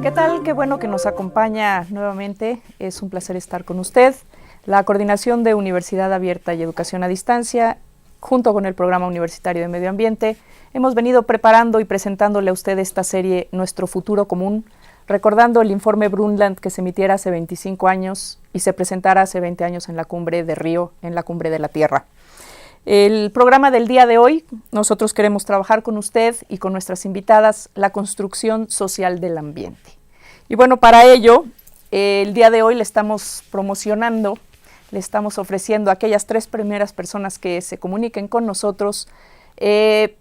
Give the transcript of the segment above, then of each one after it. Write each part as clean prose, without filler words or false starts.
¿Qué tal? Qué bueno que nos acompaña nuevamente. Es un placer estar con usted. La Coordinación de Universidad Abierta y Educación a Distancia, junto con el Programa Universitario de Medio Ambiente, hemos venido preparando y presentándole a usted esta serie Nuestro Futuro Común, recordando el informe Brundtland que se emitiera hace 25 años y se presentara hace 20 años en la Cumbre de Río, en la Cumbre de la Tierra. El programa del día de hoy, nosotros queremos trabajar con usted y con nuestras invitadas la construcción social del ambiente. Y bueno, para ello, el día de hoy le estamos promocionando, le estamos ofreciendo a aquellas 3 primeras personas que se comuniquen con nosotros el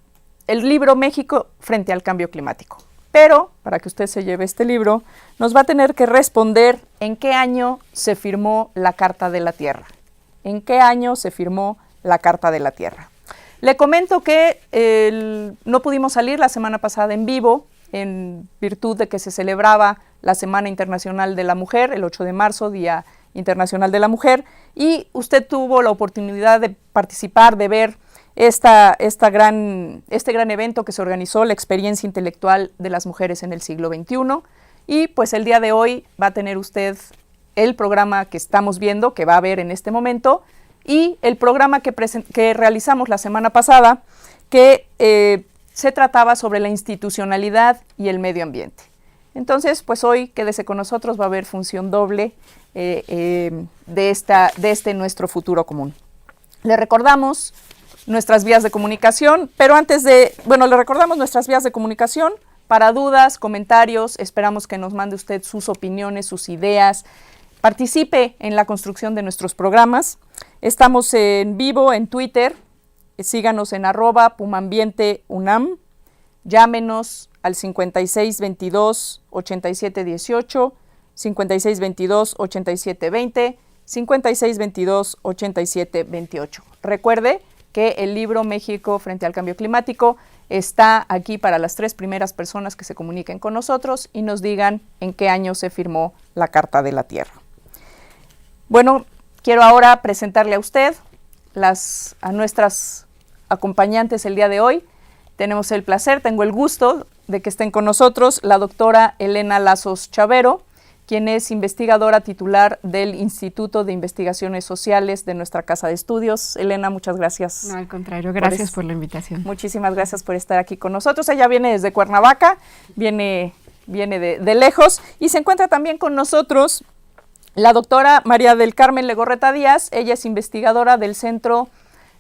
libro México frente al cambio climático. Pero, para que usted se lleve este libro, nos va a tener que responder en qué año se firmó la Carta de la Tierra. ¿En qué año se firmó la Carta de la Tierra? Le comento que no pudimos salir la semana pasada en vivo, en virtud de que se celebraba la Semana Internacional de la Mujer, el 8 de marzo, Día Internacional de la Mujer, y usted tuvo la oportunidad de participar, de ver este gran evento que se organizó, la experiencia intelectual de las mujeres en el siglo XXI, y pues el día de hoy va a tener usted el programa que estamos viendo, que va a ver en este momento, y el programa que realizamos la semana pasada, que se trataba sobre la institucionalidad y el medio ambiente. Entonces, pues hoy quédese con nosotros, va a haber función doble de este nuestro futuro común. Le recordamos nuestras vías de comunicación, pero antes de, le recordamos nuestras vías de comunicación. Para dudas, comentarios, esperamos que nos mande usted sus opiniones, sus ideas, participe en la construcción de nuestros programas. Estamos en vivo en Twitter, síganos en @PumAmbienteUNAM, llámenos al 5622-8718, 5622-8720, 5622-8728. Recuerde que el libro México frente al cambio climático está aquí para las 3 primeras personas que se comuniquen con nosotros y nos digan en qué año se firmó la Carta de la Tierra. Bueno, quiero ahora presentarle a usted a nuestras acompañantes el día de hoy. Tenemos el placer, tengo el gusto de que estén con nosotros la doctora Elena Lazos Chavero, quien es investigadora titular del Instituto de Investigaciones Sociales de nuestra Casa de Estudios. Elena, muchas gracias. No, al contrario, gracias por la invitación. Muchísimas gracias por estar aquí con nosotros. Ella viene desde Cuernavaca, viene de lejos, y se encuentra también con nosotros la doctora María del Carmen Legorreta Díaz. Ella es investigadora del Centro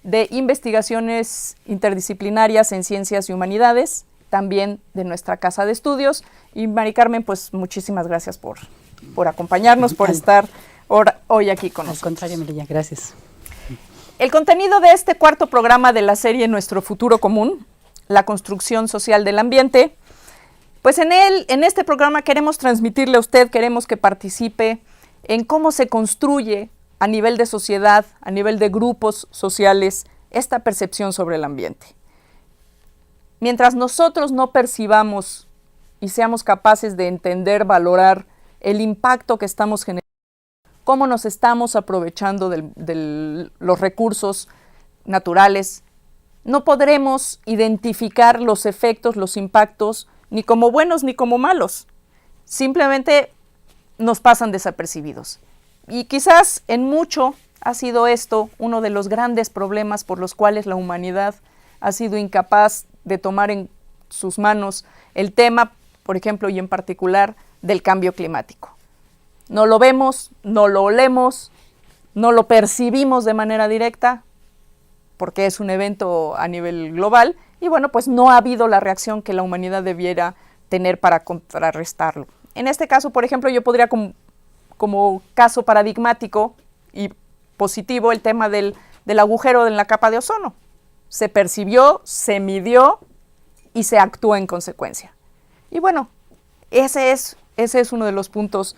de Investigaciones Interdisciplinarias en Ciencias y Humanidades, también de nuestra Casa de Estudios. Y Mari Carmen, pues muchísimas gracias por acompañarnos, por estar hoy aquí con nosotros. Al contrario, Melilla, gracias. El contenido de este 4º programa de la serie Nuestro Futuro Común, la construcción social del ambiente, pues en este programa queremos transmitirle a usted, queremos que participe en cómo se construye a nivel de sociedad, a nivel de grupos sociales, esta percepción sobre el ambiente. Mientras nosotros no percibamos y seamos capaces de entender, valorar el impacto que estamos generando, cómo nos estamos aprovechando de los recursos naturales, no podremos identificar los efectos, los impactos, ni como buenos ni como malos. Simplemente nos pasan desapercibidos. Y quizás en mucho ha sido esto uno de los grandes problemas por los cuales la humanidad ha sido incapaz de tomar en sus manos el tema, por ejemplo, y en particular, del cambio climático. No lo vemos, no lo olemos, no lo percibimos de manera directa, porque es un evento a nivel global, y bueno, pues no ha habido la reacción que la humanidad debiera tener para contrarrestarlo. En este caso, por ejemplo, yo podría como caso paradigmático y positivo el tema del agujero en la capa de ozono. Se percibió, se midió y se actuó en consecuencia. Y bueno, ese es uno de los puntos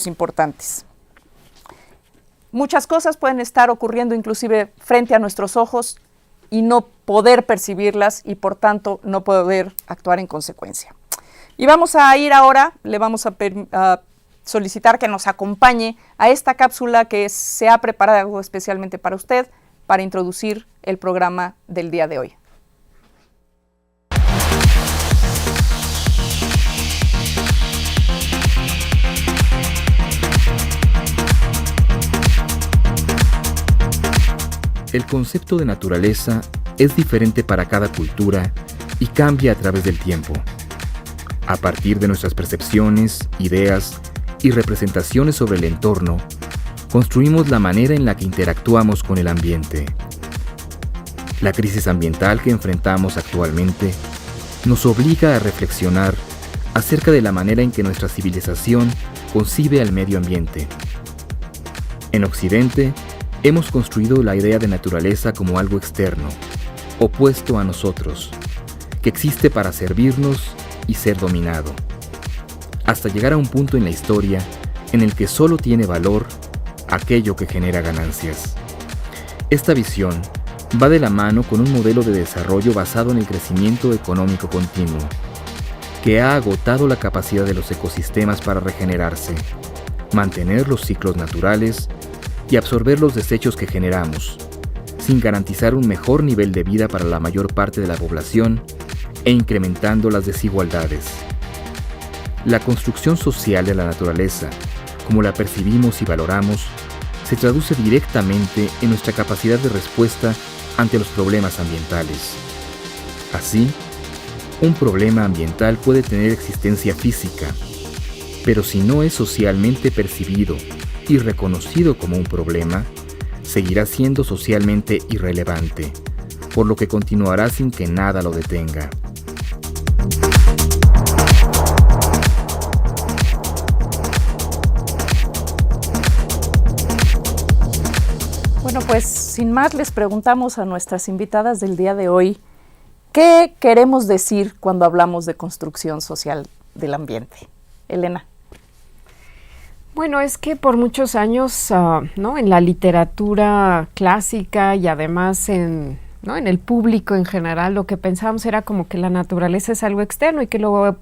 importantes. Muchas cosas pueden estar ocurriendo inclusive frente a nuestros ojos y no poder percibirlas y por tanto no poder actuar en consecuencia. Y vamos a ir ahora, le vamos a solicitar que nos acompañe a esta cápsula que se ha preparado especialmente para usted para introducir el programa del día de hoy. El concepto de naturaleza es diferente para cada cultura y cambia a través del tiempo. A partir de nuestras percepciones, ideas y representaciones sobre el entorno, construimos la manera en la que interactuamos con el ambiente. La crisis ambiental que enfrentamos actualmente nos obliga a reflexionar acerca de la manera en que nuestra civilización concibe al medio ambiente. En Occidente, hemos construido la idea de naturaleza como algo externo, opuesto a nosotros, que existe para servirnos y ser dominado, hasta llegar a un punto en la historia en el que solo tiene valor aquello que genera ganancias. Esta visión va de la mano con un modelo de desarrollo basado en el crecimiento económico continuo, que ha agotado la capacidad de los ecosistemas para regenerarse, mantener los ciclos naturales y absorber los desechos que generamos, sin garantizar un mejor nivel de vida para la mayor parte de la población e incrementando las desigualdades. La construcción social de la naturaleza, como la percibimos y valoramos, se traduce directamente en nuestra capacidad de respuesta ante los problemas ambientales. Así, un problema ambiental puede tener existencia física, pero si no es socialmente percibido y reconocido como un problema, seguirá siendo socialmente irrelevante, por lo que continuará sin que nada lo detenga. Bueno, pues sin más les preguntamos a nuestras invitadas del día de hoy, ¿qué queremos decir cuando hablamos de construcción social del ambiente? Elena. Bueno, es que por muchos años, en la literatura clásica y además en el público en general, lo que pensábamos era como que la naturaleza es algo externo y que lo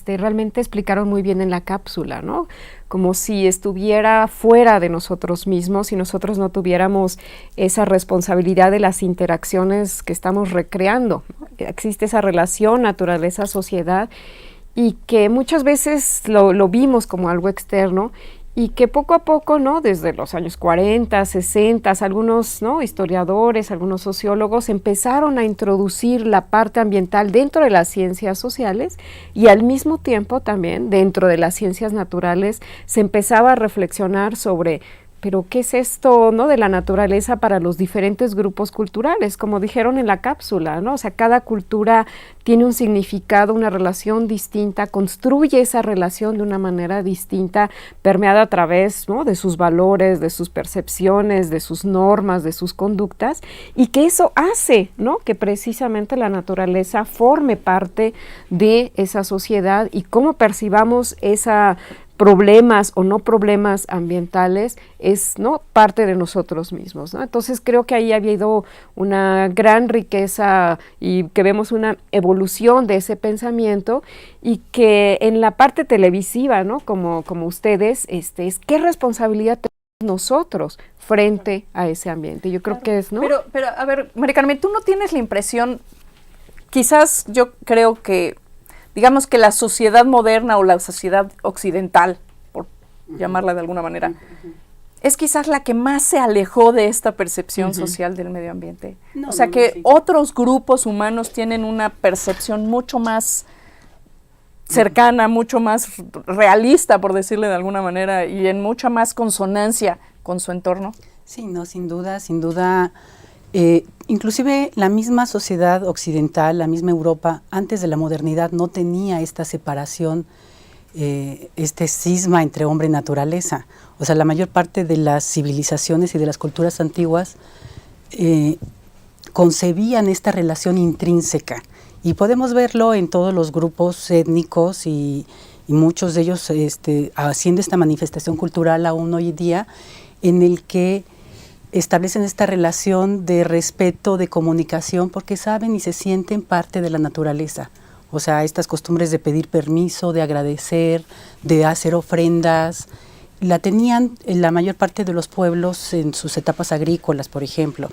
realmente explicaron muy bien en la cápsula, ¿no? Como si estuviera fuera de nosotros mismos y nosotros no tuviéramos esa responsabilidad de las interacciones que estamos recreando, ¿no? Existe esa relación naturaleza-sociedad y que muchas veces lo vimos como algo externo y que poco a poco, ¿no? Desde los años 40, 60, algunos, ¿no? historiadores, algunos sociólogos empezaron a introducir la parte ambiental dentro de las ciencias sociales y al mismo tiempo también dentro de las ciencias naturales se empezaba a reflexionar sobre pero ¿qué es esto, no, de la naturaleza para los diferentes grupos culturales? Como dijeron en la cápsula, ¿no? O sea, cada cultura tiene un significado, una relación distinta, construye esa relación de una manera distinta, permeada a través, ¿no? de sus valores, de sus percepciones, de sus normas, de sus conductas, y que eso hace, ¿no? que precisamente la naturaleza forme parte de esa sociedad y cómo percibamos esa problemas o no problemas ambientales es, ¿no? parte de nosotros mismos, ¿no? Entonces creo que ahí ha habido una gran riqueza y que vemos una evolución de ese pensamiento y que en la parte televisiva, ¿no? como ustedes, es qué responsabilidad tenemos nosotros frente a ese ambiente. Yo creo que es, ¿no? Pero a ver, María Carmen, ¿tú no tienes la impresión, quizás yo creo que digamos que la sociedad moderna o la sociedad occidental, por llamarla de alguna manera, es quizás la que más se alejó de esta percepción social del medio ambiente. No, o sea que sí. otros grupos humanos tienen una percepción mucho más cercana, mucho más realista, por decirle de alguna manera, y en mucha más consonancia con su entorno. Sí, no, sin duda, sin duda. Inclusive la misma sociedad occidental, la misma Europa, antes de la modernidad no tenía esta separación, este cisma entre hombre y naturaleza. O sea, la mayor parte de las civilizaciones y de las culturas antiguas concebían esta relación intrínseca. Y podemos verlo en todos los grupos étnicos y muchos de ellos haciendo esta manifestación cultural aún hoy día, en el que establecen esta relación de respeto, de comunicación, porque saben y se sienten parte de la naturaleza. O sea, estas costumbres de pedir permiso, de agradecer, de hacer ofrendas, la tenían en la mayor parte de los pueblos en sus etapas agrícolas, por ejemplo.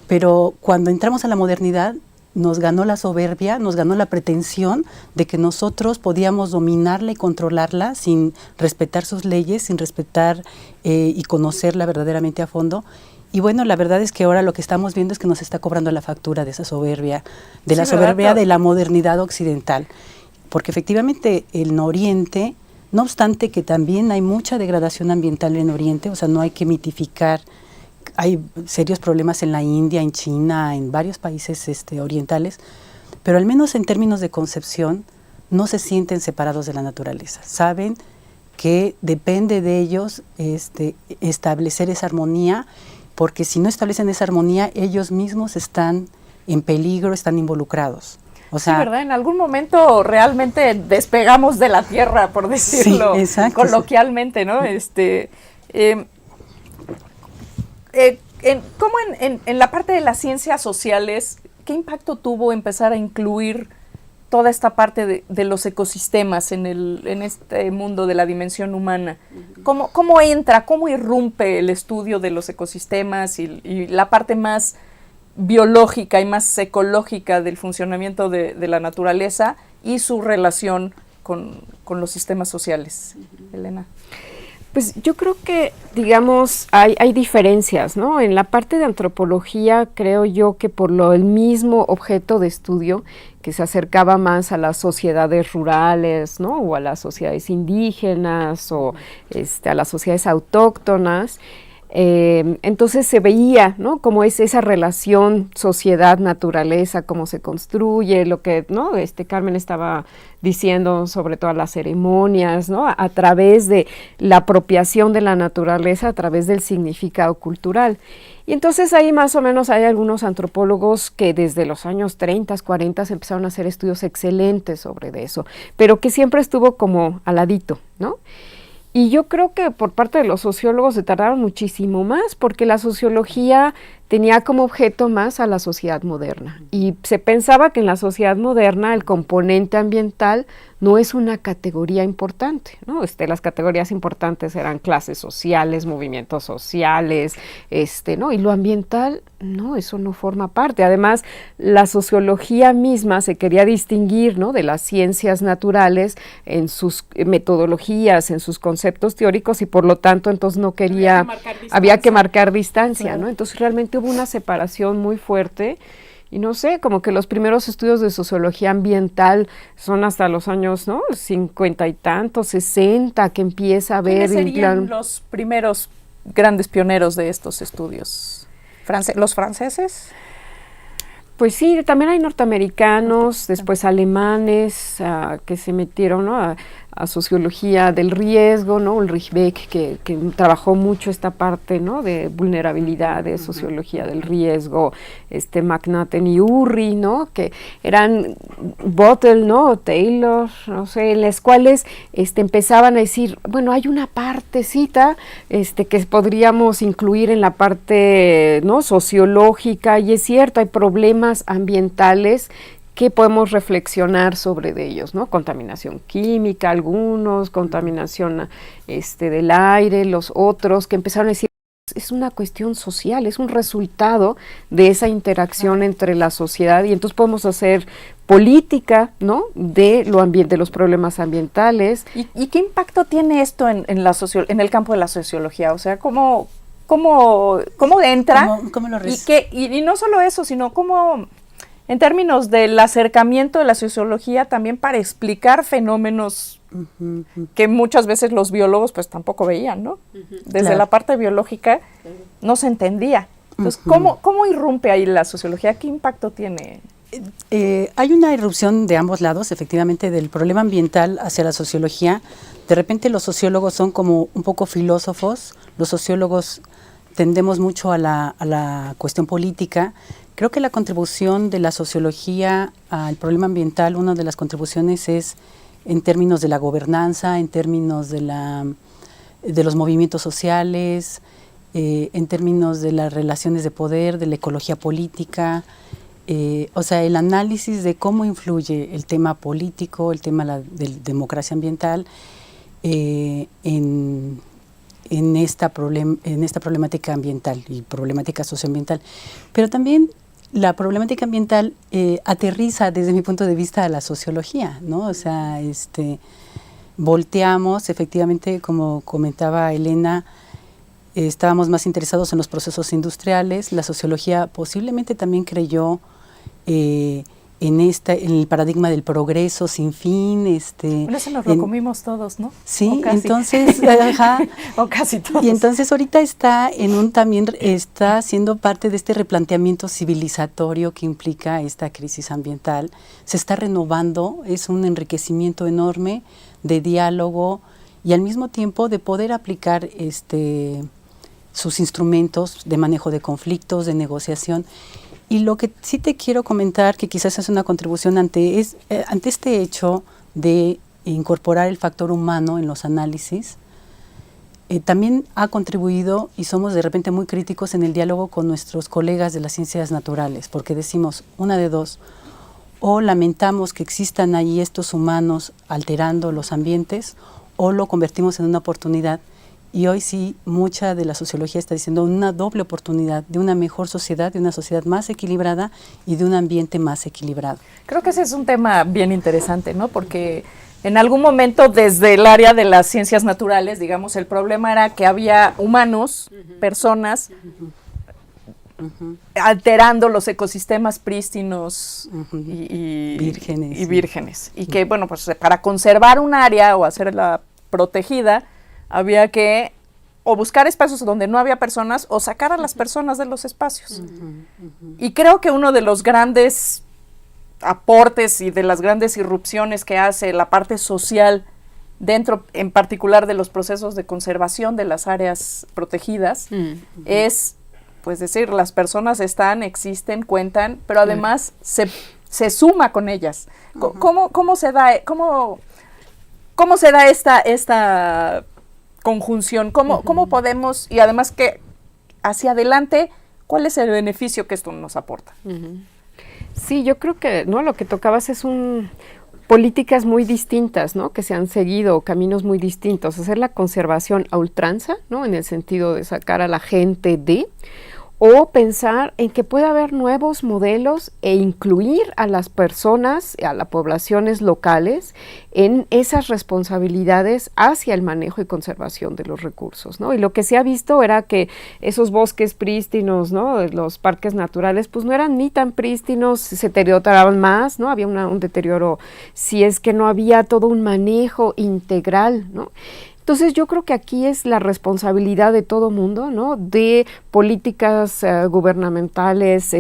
Pero cuando entramos a la modernidad, nos ganó la soberbia, nos ganó la pretensión de que nosotros podíamos dominarla y controlarla sin respetar sus leyes, sin respetar y conocerla verdaderamente a fondo. Y bueno, la verdad es que ahora lo que estamos viendo es que nos está cobrando la factura de esa soberbia, de la soberbia de la modernidad occidental. Porque efectivamente en Oriente, no obstante que también hay mucha degradación ambiental en Oriente, o sea, no hay que mitificar. Hay serios problemas en la India, en China, en varios países orientales, pero al menos en términos de concepción no se sienten separados de la naturaleza. Saben que depende de ellos establecer esa armonía, porque si no establecen esa armonía, ellos mismos están en peligro, están involucrados. O sea, sí, ¿verdad? En algún momento realmente despegamos de la tierra, por decirlo coloquialmente, ¿no? ¿Cómo en la parte de las ciencias sociales, qué impacto tuvo empezar a incluir toda esta parte de los ecosistemas en este mundo de la dimensión humana? ¿Cómo entra, cómo irrumpe el estudio de los ecosistemas y la parte más biológica y más ecológica del funcionamiento de la naturaleza y su relación con los sistemas sociales? Elena. Pues yo creo que, digamos, hay diferencias, ¿no? En la parte de antropología creo yo que por el mismo objeto de estudio, que se acercaba más a las sociedades rurales, ¿no? O a las sociedades indígenas o a las sociedades autóctonas, entonces se veía, ¿no? Cómo es esa relación sociedad-naturaleza, cómo se construye, lo que, ¿no? Carmen estaba diciendo sobre todas las ceremonias, ¿no? A través de la apropiación de la naturaleza, a través del significado cultural. Y entonces ahí más o menos hay algunos antropólogos que desde los años 30, 40 empezaron a hacer estudios excelentes sobre eso, pero que siempre estuvo como al ladito, ¿no? Y yo creo que por parte de los sociólogos se tardaron muchísimo más, porque la sociología tenía como objeto más a la sociedad moderna. Y se pensaba que en la sociedad moderna el componente ambiental no es una categoría importante, ¿no? Las categorías importantes eran clases sociales, movimientos sociales, ¿no? Y lo ambiental, no, eso no forma parte. Además, la sociología misma se quería distinguir, ¿no? De las ciencias naturales en sus metodologías, en sus conceptos teóricos, y por lo tanto, entonces no quería, había que marcar distancia, ¿no? Entonces realmente hubo una separación muy fuerte. Y no sé, como que los primeros estudios de sociología ambiental son hasta los años, ¿no? 50 y tantos, 60, que empieza a haber... ¿Quiénes serían los primeros grandes pioneros de estos estudios? ¿Los franceses? Pues sí, también hay norteamericanos, después alemanes que se metieron, ¿no? a sociología del riesgo, ¿no? Ulrich Beck, que trabajó mucho esta parte, ¿no? De vulnerabilidad, de sociología del riesgo, McNaughton y Urri, ¿no? Que eran Bottle, ¿no? Taylor, no sé, en las cuales empezaban a decir, bueno, hay una partecita que podríamos incluir en la parte, ¿no? Sociológica, y es cierto, hay problemas ambientales que podemos reflexionar sobre de ellos, ¿no? Contaminación química, algunos, contaminación del aire, los otros, que empezaron a decir, Es una cuestión social, es un resultado de esa interacción entre la sociedad, y entonces podemos hacer política, ¿no?, de los problemas ambientales. ¿Y qué impacto tiene esto en el campo de la sociología? O sea, ¿cómo entra? ¿Cómo lo y no solo eso, sino cómo, en términos del acercamiento de la sociología, también para explicar fenómenos que muchas veces los biólogos pues tampoco veían, ¿no? Desde la parte biológica no se entendía. Entonces, ¿cómo irrumpe ahí la sociología? ¿Qué impacto tiene? Hay una irrupción de ambos lados, efectivamente, del problema ambiental hacia la sociología. De repente los sociólogos son como un poco filósofos, los sociólogos tendemos mucho a la cuestión política. Creo que la contribución de la sociología al problema ambiental, una de las contribuciones es en términos de la gobernanza, en términos de los movimientos sociales, en términos de las relaciones de poder, de la ecología política, o sea, el análisis de cómo influye el tema político, el tema de democracia ambiental en esta problemática ambiental y problemática socioambiental. Pero también la problemática ambiental aterriza desde mi punto de vista a la sociología, ¿no? O sea, volteamos, efectivamente, como comentaba Elena, estábamos más interesados en los procesos industriales. La sociología posiblemente también creyó en el paradigma del progreso sin fin. Bueno, eso nos lo comimos todos, ¿no? Sí, entonces, ajá. O casi todos. Y entonces ahorita también está siendo parte de este replanteamiento civilizatorio que implica esta crisis ambiental. Se está renovando, es un enriquecimiento enorme de diálogo y al mismo tiempo de poder aplicar sus instrumentos de manejo de conflictos, de negociación. Y lo que sí te quiero comentar, que quizás es una contribución ante este hecho de incorporar el factor humano en los análisis, también ha contribuido, y somos de repente muy críticos en el diálogo con nuestros colegas de las ciencias naturales, porque decimos una de dos: o lamentamos que existan ahí estos humanos alterando los ambientes, o lo convertimos en una oportunidad. Y hoy sí, mucha de la sociología está diciendo una doble oportunidad de una mejor sociedad, de una sociedad más equilibrada y de un ambiente más equilibrado. Creo que ese es un tema bien interesante, ¿no? Porque en algún momento desde el área de las ciencias naturales, digamos, el problema era que había humanos, personas, alterando los ecosistemas prístinos y vírgenes. Y que, bueno, pues para conservar un área o hacerla protegida, había que o buscar espacios donde no había personas o sacar a las personas de los espacios. Y creo que uno de los grandes aportes y de las grandes irrupciones que hace la parte social dentro, en particular, de los procesos de conservación de las áreas protegidas, es, pues decir, las personas existen, cuentan, pero además se suma con ellas. ¿Cómo se da esta conjunción? ¿Cómo podemos, y además que hacia adelante, cuál es el beneficio que esto nos aporta? Sí, yo creo que lo que tocabas es políticas muy distintas, ¿no?, que se han seguido, caminos muy distintos. Hacer la conservación a ultranza, ¿no?, en el sentido de sacar a la gente o pensar en que puede haber nuevos modelos e incluir a las personas, a las poblaciones locales en esas responsabilidades hacia el manejo y conservación de los recursos, ¿no? Y lo que se ha visto era que esos bosques prístinos, ¿no?, los parques naturales, pues no eran ni tan prístinos, se deterioraban más, ¿no? Había un deterioro si es que no había todo un manejo integral, ¿no? Entonces yo creo que aquí es la responsabilidad de todo mundo, ¿no?, de políticas gubernamentales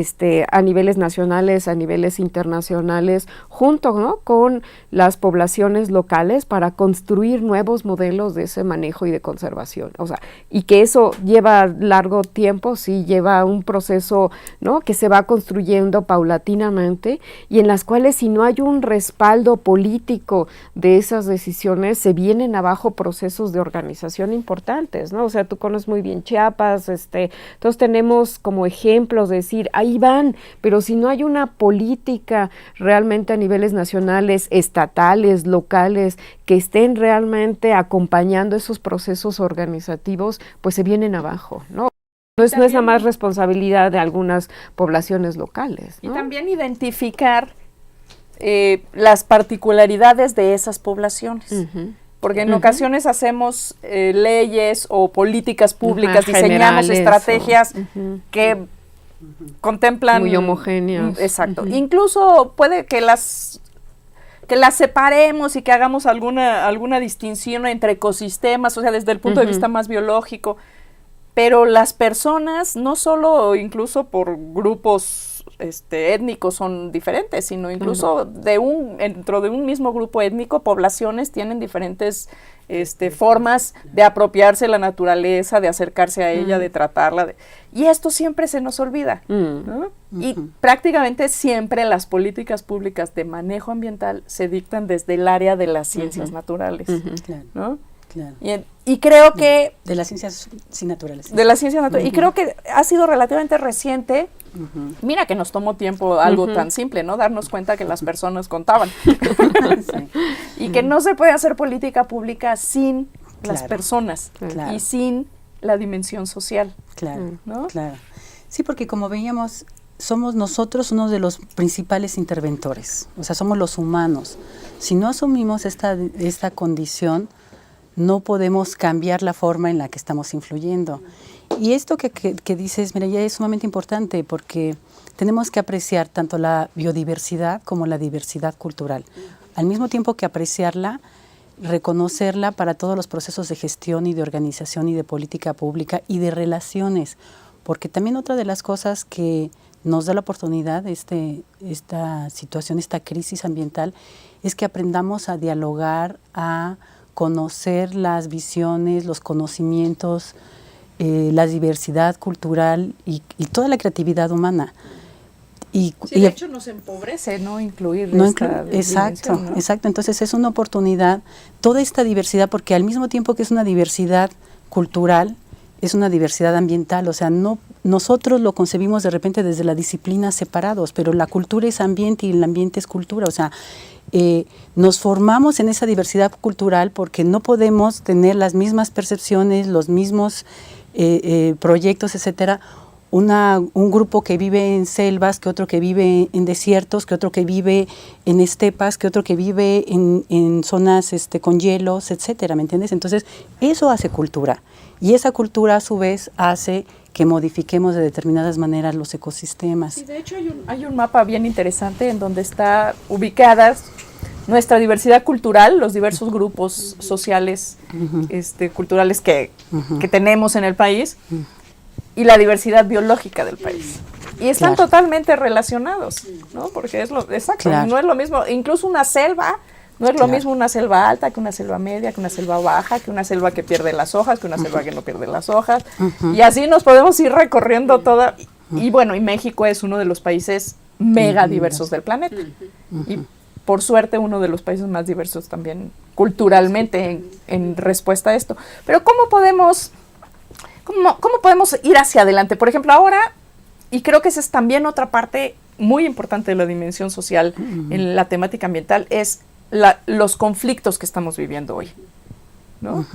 a niveles nacionales, a niveles internacionales, junto, ¿no?, con las poblaciones locales para construir nuevos modelos de ese manejo y de conservación. O sea, y que eso lleva largo tiempo, sí, lleva un proceso, ¿no?, que se va construyendo paulatinamente y en las cuales, si no hay un respaldo político de esas decisiones, se vienen abajo procesos de organización importantes, ¿no? O sea, tú conoces muy bien Chiapas, entonces tenemos como ejemplos de decir, ahí van, pero si no hay una política realmente a niveles nacionales, estatales, locales, que estén realmente acompañando esos procesos organizativos, pues se vienen abajo, ¿no? No es nada más responsabilidad de algunas poblaciones locales, ¿no? Y también identificar las particularidades de esas poblaciones. Porque en ocasiones hacemos leyes o políticas públicas, diseñamos estrategias que contemplan... Muy homogéneas. Exacto. Incluso puede que las separemos y que hagamos alguna distinción entre ecosistemas, o sea, desde el punto de vista más biológico. Pero las personas, no solo incluso por grupos étnicos son diferentes, sino incluso dentro de un mismo grupo étnico, poblaciones tienen diferentes formas de apropiarse de la naturaleza, de acercarse a ella, de tratarla. Y esto siempre se nos olvida, ¿no? Y prácticamente siempre las políticas públicas de manejo ambiental se dictan desde el área de las ciencias naturales, ¿no? Claro. Y creo que... De las ciencias naturales. De las ciencias naturales. Y creo que ha sido relativamente reciente. Mira que nos tomó tiempo algo tan simple, ¿no? Darnos cuenta que las personas contaban. Y que no se puede hacer política pública sin las personas y sin la dimensión social. Claro, ¿no? Claro. Sí, porque como veíamos, somos nosotros uno de los principales interventores. O sea, somos los humanos. Si no asumimos esta condición, no podemos cambiar la forma en la que estamos influyendo. Y esto que dices, mira, ya es sumamente importante porque tenemos que apreciar tanto la biodiversidad como la diversidad cultural. Al mismo tiempo que apreciarla, reconocerla para todos los procesos de gestión y de organización y de política pública y de relaciones. Porque también otra de las cosas que nos da la oportunidad esta situación, esta crisis ambiental, es que aprendamos a dialogar, a conocer las visiones, los conocimientos, la diversidad cultural y toda la creatividad humana. Y de hecho nos empobrece no incluir esta exacto, dimensión, ¿no? Exacto. Entonces es una oportunidad, toda esta diversidad, porque al mismo tiempo que es una diversidad cultural, es una diversidad ambiental. O sea, no nosotros lo concebimos de repente desde la disciplina separados, pero la cultura es ambiente y el ambiente es cultura. O sea, nos formamos en esa diversidad cultural porque no podemos tener las mismas percepciones, los mismos proyectos, etcétera. Un grupo que vive en selvas, que otro que vive en desiertos, que otro que vive en estepas, que otro que vive en zonas con hielos, etcétera, ¿me entiendes? Entonces, eso hace cultura. Y esa cultura, a su vez, hace que modifiquemos de determinadas maneras los ecosistemas. Sí, de hecho, hay un mapa bien interesante en donde está ubicadas nuestra diversidad cultural, los diversos grupos sociales, culturales que tenemos en el país, y la diversidad biológica del país. Y están totalmente relacionados, ¿no? Porque es exacto, no es lo mismo, incluso una selva, no es lo mismo una selva alta que una selva media, que una selva baja, que una selva que pierde las hojas, que una selva que no pierde las hojas. Y así nos podemos ir recorriendo toda. Y bueno, y México es uno de los países mega diversos del planeta. Y por suerte uno de los países más diversos también culturalmente en respuesta a esto. Pero ¿cómo podemos ir hacia adelante? Por ejemplo, ahora, y creo que esa es también otra parte muy importante de la dimensión social en la temática ambiental, es los conflictos que estamos viviendo hoy, ¿no?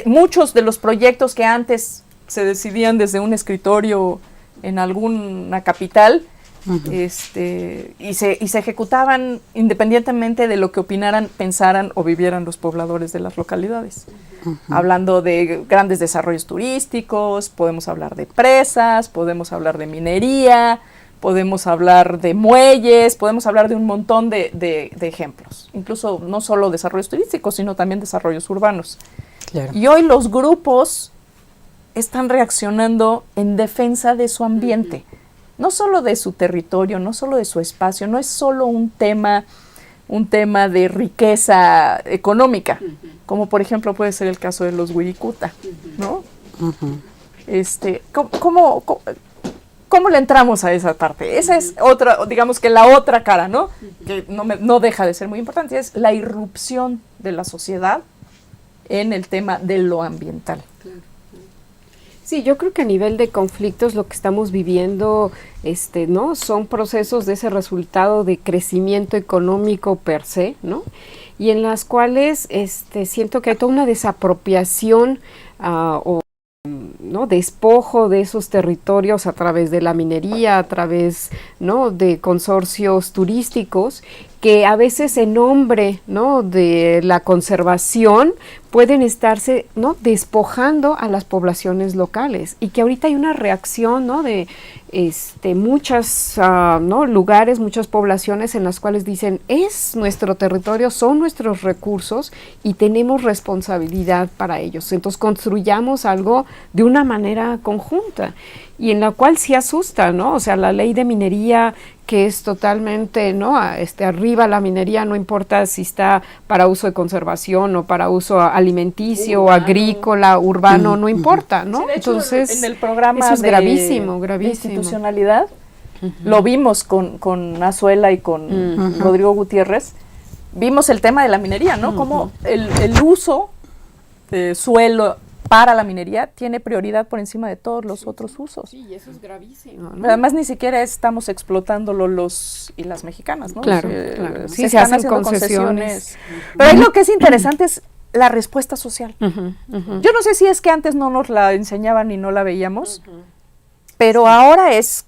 Muchos de los proyectos que antes se decidían desde un escritorio en alguna capital, y se ejecutaban independientemente de lo que opinaran, pensaran o vivieran los pobladores de las localidades. Hablando de grandes desarrollos turísticos, podemos hablar de presas, podemos hablar de minería, podemos hablar de muelles, podemos hablar de un montón de ejemplos. Incluso no solo desarrollos turísticos, sino también desarrollos urbanos. Claro. Y hoy los grupos están reaccionando en defensa de su ambiente. No solo de su territorio, no solo de su espacio, no es solo un tema de riqueza económica, como por ejemplo puede ser el caso de los Wirikuta, ¿no? ¿Cómo le entramos a esa parte? Esa es otra, digamos que la otra cara, ¿no? Que no deja de ser muy importante, es la irrupción de la sociedad en el tema de lo ambiental. Sí, yo creo que a nivel de conflictos lo que estamos viviendo, ¿no? Son procesos de ese resultado de crecimiento económico per se, ¿no? Y en las cuales siento que hay toda una desapropiación o ¿no? despojo de esos territorios a través de la minería, a través, ¿no? de consorcios turísticos, que a veces en nombre, ¿no? de la conservación pueden estarse, ¿no? despojando a las poblaciones locales, y que ahorita hay una reacción, ¿no? de muchos ¿no? lugares, muchas poblaciones en las cuales dicen, es nuestro territorio, son nuestros recursos y tenemos responsabilidad para ellos. Entonces construyamos algo de una manera conjunta, y en la cual sí asusta, ¿no? O sea, la ley de minería, que es totalmente, ¿no? Arriba la minería, no importa si está para uso de conservación o para uso alimenticio, urbano, agrícola, urbano, no importa, ¿no? Sí, de hecho, entonces, en el programa eso es gravísimo. de institucionalidad, lo vimos con Azuela y con Rodrigo Gutiérrez, vimos el tema de la minería, ¿no? Como el uso de suelo para la minería tiene prioridad por encima de todos los otros usos. Sí, y eso es gravísimo, ¿no? Además, ni siquiera estamos explotándolo los y las mexicanas, ¿no? Claro, claro. Sí, se hacen concesiones. Pero ahí lo que es interesante es la respuesta social. Yo no sé si es que antes no nos la enseñaban y no la veíamos, pero ahora es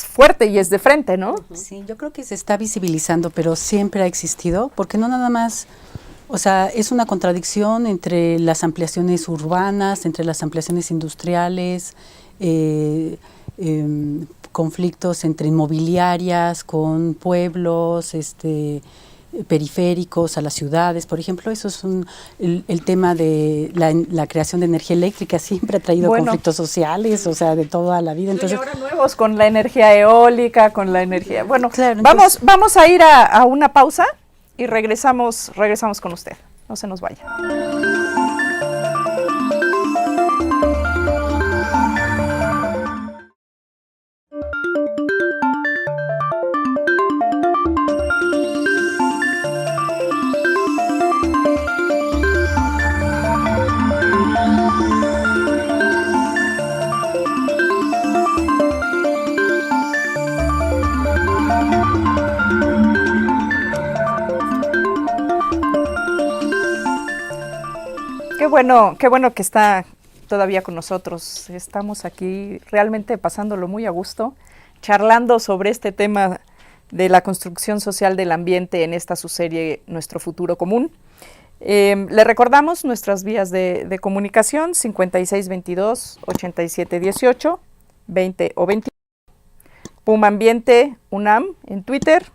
fuerte y es de frente, ¿no? Sí, yo creo que se está visibilizando, pero siempre ha existido, porque no nada más, o sea, es una contradicción entre las ampliaciones urbanas, entre las ampliaciones industriales, conflictos entre inmobiliarias con pueblos, periféricos a las ciudades, por ejemplo. Eso es el tema de la creación de energía eléctrica, siempre ha traído conflictos sociales, o sea, de toda la vida. Entonces, y ahora nuevos con la energía eólica, con la energía... Bueno, claro, vamos a ir a una pausa y regresamos con usted. No se nos vaya. Qué bueno que está todavía con nosotros. Estamos aquí realmente pasándolo muy a gusto, charlando sobre este tema de la construcción social del ambiente en esta su serie Nuestro Futuro Común. Le recordamos nuestras vías de comunicación: 5622-8718, 20 o 21, Puma Ambiente UNAM en Twitter,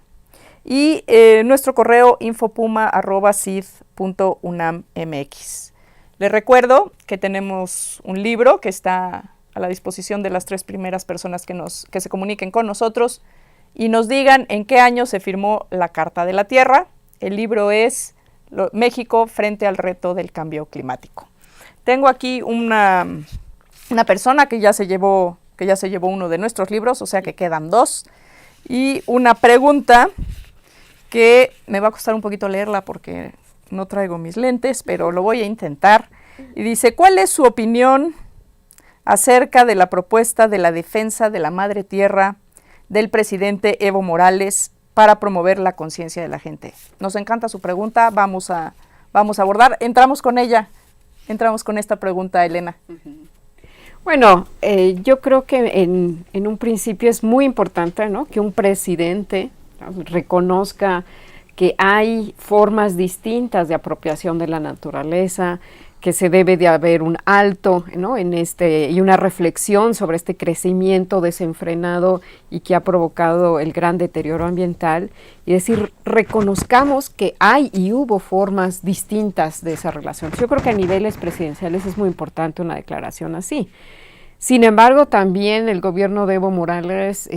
y nuestro correo infopuma@cid.unam.mx. Les recuerdo que tenemos un libro que está a la disposición de las 3 primeras personas que se comuniquen con nosotros y nos digan en qué año se firmó la Carta de la Tierra. El libro es México frente al reto del cambio climático. Tengo aquí una persona que ya se llevó uno de nuestros libros, o sea que quedan 2, y una pregunta que me va a costar un poquito leerla porque no traigo mis lentes, pero lo voy a intentar. Y dice, ¿cuál es su opinión acerca de la propuesta de la defensa de la madre tierra del presidente Evo Morales para promover la conciencia de la gente? Nos encanta su pregunta, vamos a abordar. Entramos con esta pregunta, Elena. Bueno, yo creo que en un principio es muy importante, ¿no?, que un presidente, ¿no?, reconozca que hay formas distintas de apropiación de la naturaleza, que se debe de haber un alto, ¿no?, y una reflexión sobre este crecimiento desenfrenado y que ha provocado el gran deterioro ambiental, y decir, reconozcamos que hay y hubo formas distintas de esa relación. Yo creo que a niveles presidenciales es muy importante una declaración así. Sin embargo, también el gobierno de Evo Morales,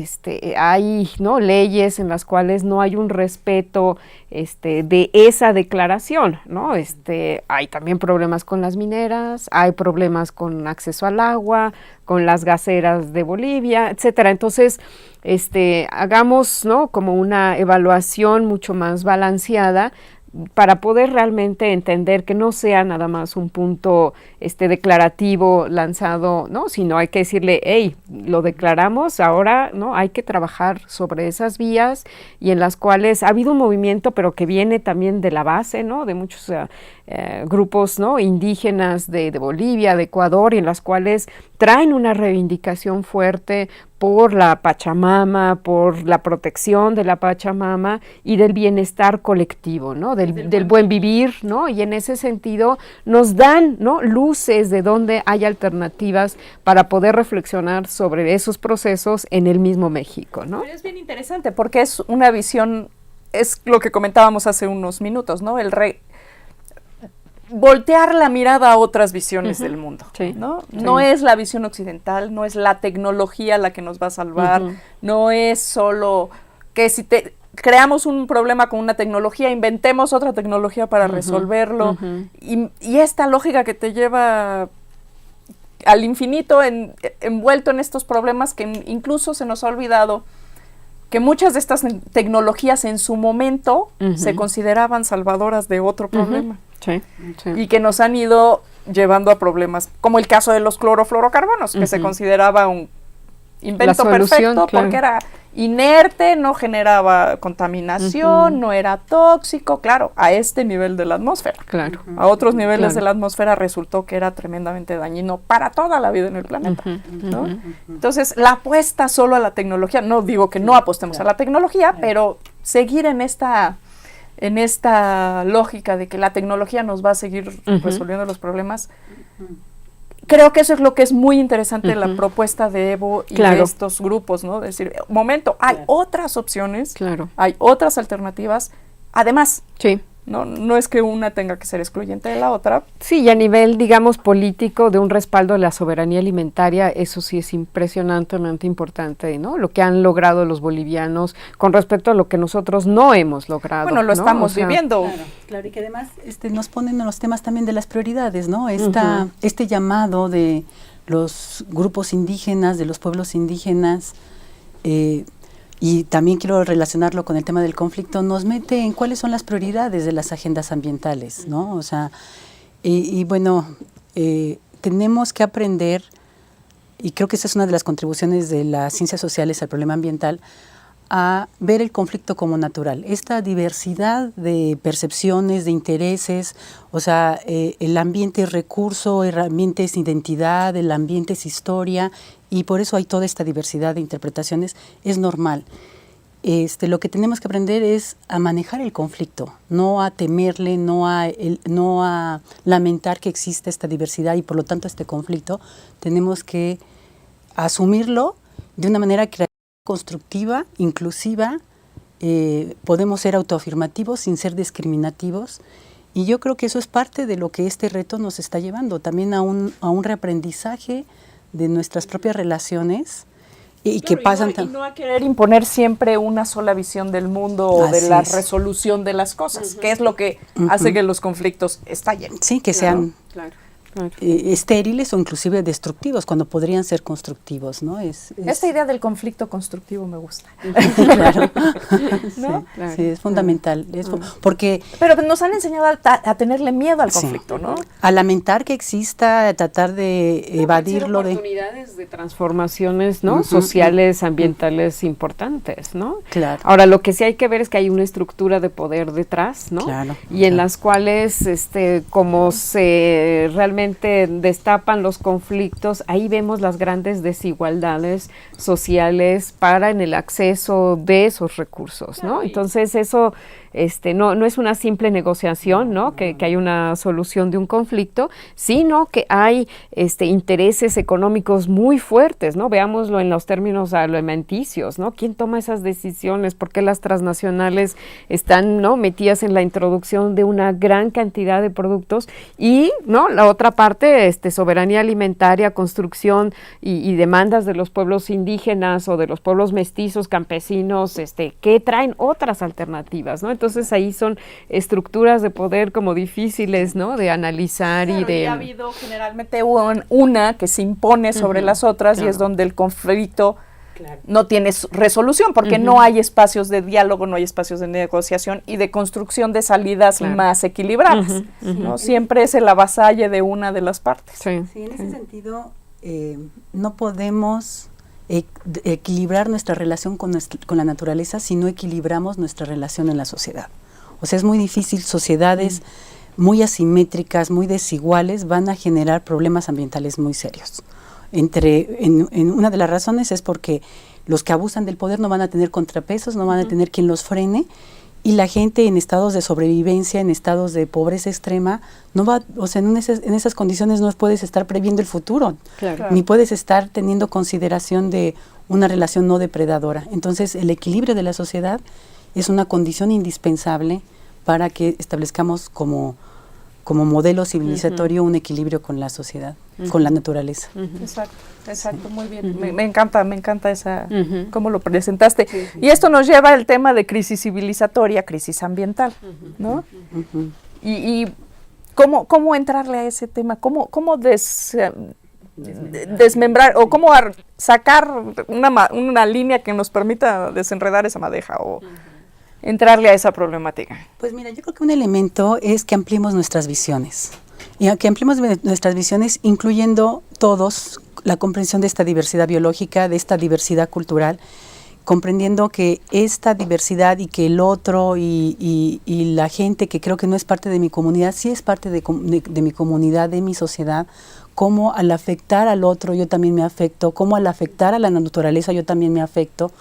hay, ¿no?, leyes en las cuales no hay un respeto de esa declaración, ¿no? Hay también problemas con las mineras, hay problemas con acceso al agua, con las gaseras de Bolivia, etcétera. Entonces, hagamos, ¿no?, como una evaluación mucho más balanceada para poder realmente entender que no sea nada más un punto declarativo lanzado, ¿no? Sino hay que decirle, hey, lo declaramos, ahora no hay que trabajar sobre esas vías y en las cuales ha habido un movimiento, pero que viene también de la base, ¿no? De muchos grupos, ¿no? Indígenas de Bolivia, de Ecuador, y en las cuales traen una reivindicación fuerte por la Pachamama, por la protección de la Pachamama y del bienestar colectivo, ¿no? Del buen vivir, ¿no? Y en ese sentido nos dan, ¿no? luces de donde hay alternativas para poder reflexionar sobre esos procesos en el mismo México, ¿no? Pero es bien interesante porque es una visión, es lo que comentábamos hace unos minutos, ¿no? Voltear la mirada a otras visiones del mundo, sí, ¿no? Sí. No es la visión occidental, no es la tecnología la que nos va a salvar, no es solo que si creamos un problema con una tecnología, inventemos otra tecnología para resolverlo, y esta lógica que te lleva al infinito envuelto en estos problemas que incluso se nos ha olvidado que muchas de estas tecnologías en su momento se consideraban salvadoras de otro problema. Sí, sí. Y que nos han ido llevando a problemas, como el caso de los clorofluorocarbonos, que se consideraba un invento perfecto porque era inerte, no generaba contaminación, no era tóxico, claro, a este nivel de la atmósfera. Claro. A otros niveles de la atmósfera resultó que era tremendamente dañino para toda la vida en el planeta, ¿no? Entonces, la apuesta solo a la tecnología, no digo que no apostemos a la tecnología, pero seguir en esta lógica de que la tecnología nos va a seguir resolviendo los problemas. Creo que eso es lo que es muy interesante de la propuesta de Evo y de estos grupos, ¿no? Decir, momento, hay otras opciones, hay otras alternativas, además, no es que una tenga que ser excluyente de la otra. Sí, y a nivel, digamos, político, de un respaldo a la soberanía alimentaria, eso sí es impresionantemente importante, ¿no? Lo que han logrado los bolivianos con respecto a lo que nosotros no hemos logrado. Bueno, lo estamos viviendo. Claro, y que además nos ponen en los temas también de las prioridades, ¿no? Este llamado de los grupos indígenas, de los pueblos indígenas, y también quiero relacionarlo con el tema del conflicto, nos mete en cuáles son las prioridades de las agendas ambientales, ¿no? O sea, bueno, tenemos que aprender, y creo que esa es una de las contribuciones de las ciencias sociales al problema ambiental, a ver el conflicto como natural. Esta diversidad de percepciones, de intereses, o sea, el ambiente es recurso, el ambiente es identidad, el ambiente es historia, y por eso hay toda esta diversidad de interpretaciones, es normal. Lo que tenemos que aprender es a manejar el conflicto, no a temerle, no a lamentar que existe esta diversidad y por lo tanto este conflicto. Tenemos que asumirlo de una manera creativa, constructiva, inclusiva. Podemos ser autoafirmativos sin ser discriminativos, y yo creo que eso es parte de lo que este reto nos está llevando, también a un reaprendizaje de nuestras propias relaciones y que pasan y no a querer imponer siempre una sola visión del mundo o de la resolución de las cosas, que es lo que hace que los conflictos estallen. Sí, que sean estériles o inclusive destructivos cuando podrían ser constructivos, ¿no? Esta idea del conflicto constructivo me gusta. Claro. ¿No? Sí, es fundamental. Porque pero nos han enseñado a tenerle miedo al conflicto, ¿no? A lamentar que exista, a tratar de evadirlo. Oportunidades de transformaciones, ¿no? Sociales, ambientales importantes, ¿no? Claro. Ahora, lo que sí hay que ver es que hay una estructura de poder detrás, ¿no? Claro. Y en las cuales, como se realmente destapan los conflictos, ahí vemos las grandes desigualdades sociales en el acceso de esos recursos, ¿no? Entonces eso no es una simple negociación, ¿no? Que hay una solución de un conflicto, sino que hay intereses económicos muy fuertes, ¿no? Veámoslo en los términos alimenticios, ¿no? ¿Quién toma esas decisiones? ¿Por qué las transnacionales están, ¿no? metidas en la introducción de una gran cantidad de productos? Y, ¿no? La otra parte, soberanía alimentaria, construcción y demandas de los pueblos indígenas o de los pueblos mestizos, campesinos, que traen otras alternativas, ¿no? Entonces ahí son estructuras de poder como difíciles, ¿no? De analizar y de... ha habido generalmente una que se impone sobre las otras y es donde el conflicto no tienes resolución, porque no hay espacios de diálogo, no hay espacios de negociación y de construcción de salidas más equilibradas, ¿no? Siempre es el avasalle de una de las partes. Sí, en ese sentido, no podemos equilibrar nuestra relación con la naturaleza si no equilibramos nuestra relación en la sociedad. O sea, es muy difícil, sociedades muy asimétricas, muy desiguales, van a generar problemas ambientales muy serios. En una de las razones es porque los que abusan del poder no van a tener contrapesos, no van a tener quien los frene, y la gente en estados de sobrevivencia, en estados de pobreza extrema, no va, o sea, en esas condiciones no puedes estar previendo el futuro, ni puedes estar teniendo consideración de una relación no depredadora. Entonces, el equilibrio de la sociedad es una condición indispensable para que establezcamos como modelo civilizatorio un equilibrio con la sociedad, con la naturaleza. Exacto, muy bien. Me encanta esa cómo lo presentaste. Y esto nos lleva al tema de crisis civilizatoria, crisis ambiental, ¿no? Y cómo entrarle a ese tema, cómo desmembrar o cómo sacar una línea que nos permita desenredar esa madeja o entrarle a esa problemática. Pues mira, yo creo que un elemento es que ampliemos nuestras visiones. Y que ampliemos nuestras visiones incluyendo todos la comprensión de esta diversidad biológica, de esta diversidad cultural, comprendiendo que esta diversidad y que el otro y la gente que creo que no es parte de mi comunidad, sí es parte de mi comunidad, de mi sociedad, cómo al afectar al otro yo también me afecto, cómo al afectar a la naturaleza yo también me afecto.